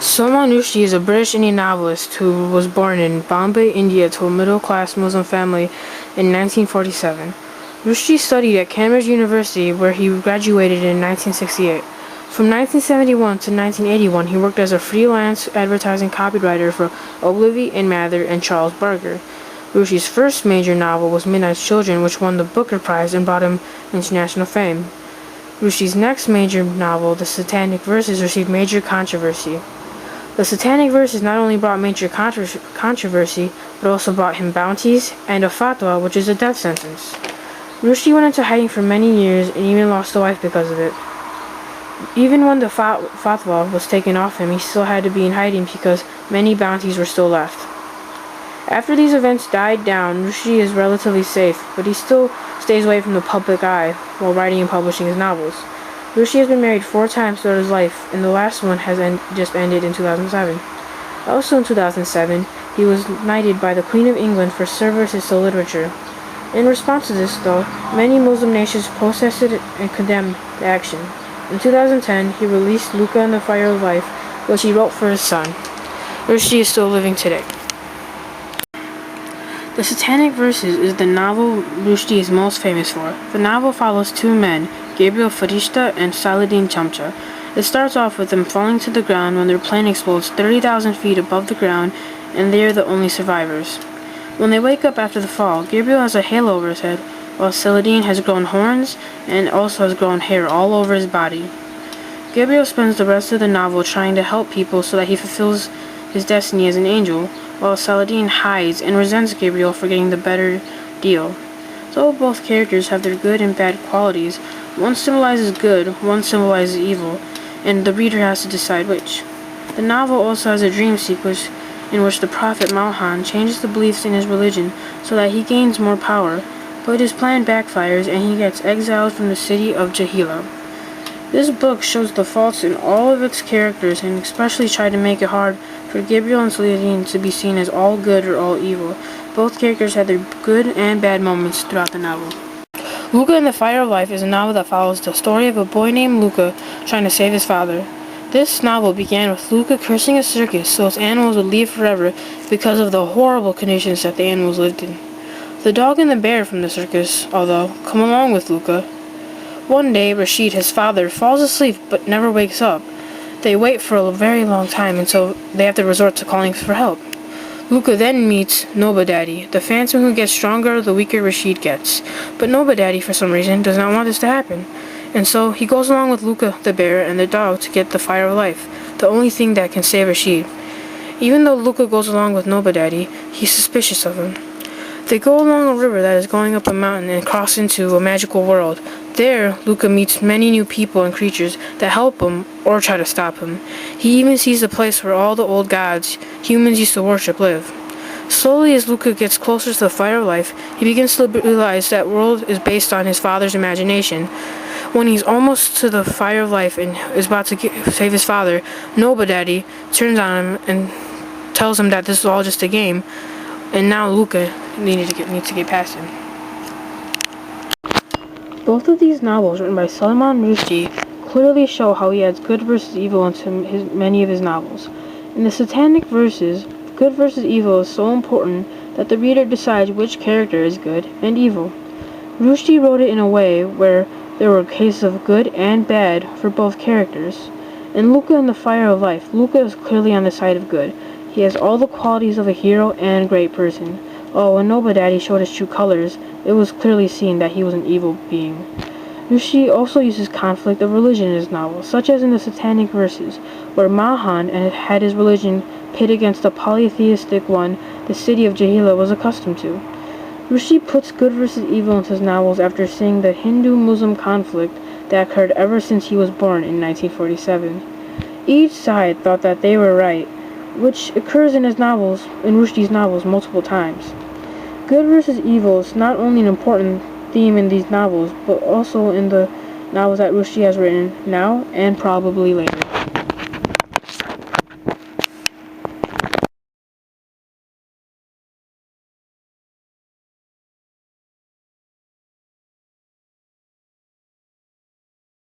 Salman Rushdie is a British Indian novelist who was born in Bombay, India to a middle-class Muslim family in 1947. Rushdie studied at Cambridge University where he graduated in 1968. From 1971 to 1981 he worked as a freelance advertising copywriter for Ogilvy and Mather and Charles Barker. Rushdie's first major novel was Midnight's Children, which won the Booker Prize and brought him international fame. Rushdie's next major novel, The Satanic Verses, received major controversy. The Satanic Verses not only brought major controversy, but also brought him bounties and a fatwa, which is a death sentence. Rushdie went into hiding for many years and even lost a wife because of it. Even when the fatwa was taken off him, he still had to be in hiding because many bounties were still left. After these events died down, Rushdie is relatively safe, but he still stays away from the public eye while writing and publishing his novels. Rushdie has been married 4 times throughout his life, and the last one has just ended in 2007. Also in 2007, he was knighted by the Queen of England for services to literature. In response to this, though, many Muslim nations protested and condemned the action. In 2010, he released Luca and the Fire of Life, which he wrote for his son. Rushdie is still living today. The Satanic Verses is the novel Rushdie is most famous for. The novel follows 2 men, Gabriel Farishta and Saladin Chamcha. It starts off with them falling to the ground when their plane explodes 30,000 feet above the ground, and they are the only survivors. When they wake up after the fall, Gabriel has a halo over his head, while Saladin has grown horns and also has grown hair all over his body. Gabriel spends the rest of the novel trying to help people so that he fulfills his destiny as an angel, while Saladin hides and resents Gabriel for getting the better deal. Though both characters have their good and bad qualities, one symbolizes good, one symbolizes evil, and the reader has to decide which. The novel also has a dream sequence in which the prophet Mahan changes the beliefs in his religion so that he gains more power, but his plan backfires and he gets exiled from the city of Jahila. This book shows the faults in all of its characters and especially tried to make it hard for Gabriel and Saladin to be seen as all good or all evil. Both characters had their good and bad moments throughout the novel. Luca and the Fire of Life is a novel that follows the story of a boy named Luca trying to save his father. This novel began with Luca cursing a circus so his animals would leave forever because of the horrible conditions that the animals lived in. The dog and the bear from the circus, although, come along with Luca. One day, Rashid, his father, falls asleep but never wakes up. They wait for a very long time until they have to resort to calling for help. Luca then meets Noba Daddy, the phantom who gets stronger the weaker Rashid gets. But Noba Daddy, for some reason, does not want this to happen. And so he goes along with Luca, the bear, and the dog to get the Fire of Life, the only thing that can save Rashid. Even though Luca goes along with Noba Daddy, he's suspicious of him. They go along a river that is going up a mountain and cross into a magical world. There, Luca meets many new people and creatures that help him or try to stop him. He even sees the place where all the old gods humans used to worship live. Slowly, as Luca gets closer to the Fire of Life, he begins to realize that world is based on his father's imagination. When he's almost to the Fire of Life and is about to save his father, Noba Daddy turns on him and tells him that this is all just a game, and now Luca needs to get past him. Both of these novels, written by Salman Rushdie, clearly show how he adds good versus evil into many of his novels. In the Satanic Verses, good versus evil is so important that the reader decides which character is good and evil. Rushdie wrote it in a way where there were cases of good and bad for both characters. In Luca and the Fire of Life, Luca is clearly on the side of good. He has all the qualities of a hero and great person. Oh, when Noba Daddy showed his true colors, it was clearly seen that he was an evil being. Rushdie also uses conflict of religion in his novels, such as in the Satanic Verses, where Mahan had his religion pit against the polytheistic one the city of Jahila was accustomed to. Rushdie puts good versus evil into his novels after seeing the Hindu-Muslim conflict that occurred ever since he was born in 1947. Each side thought that they were right, which occurs in Rushdie's novels multiple times. Good versus evil is not only an important theme in these novels, but also in the novels that Rushdie has written now and probably later.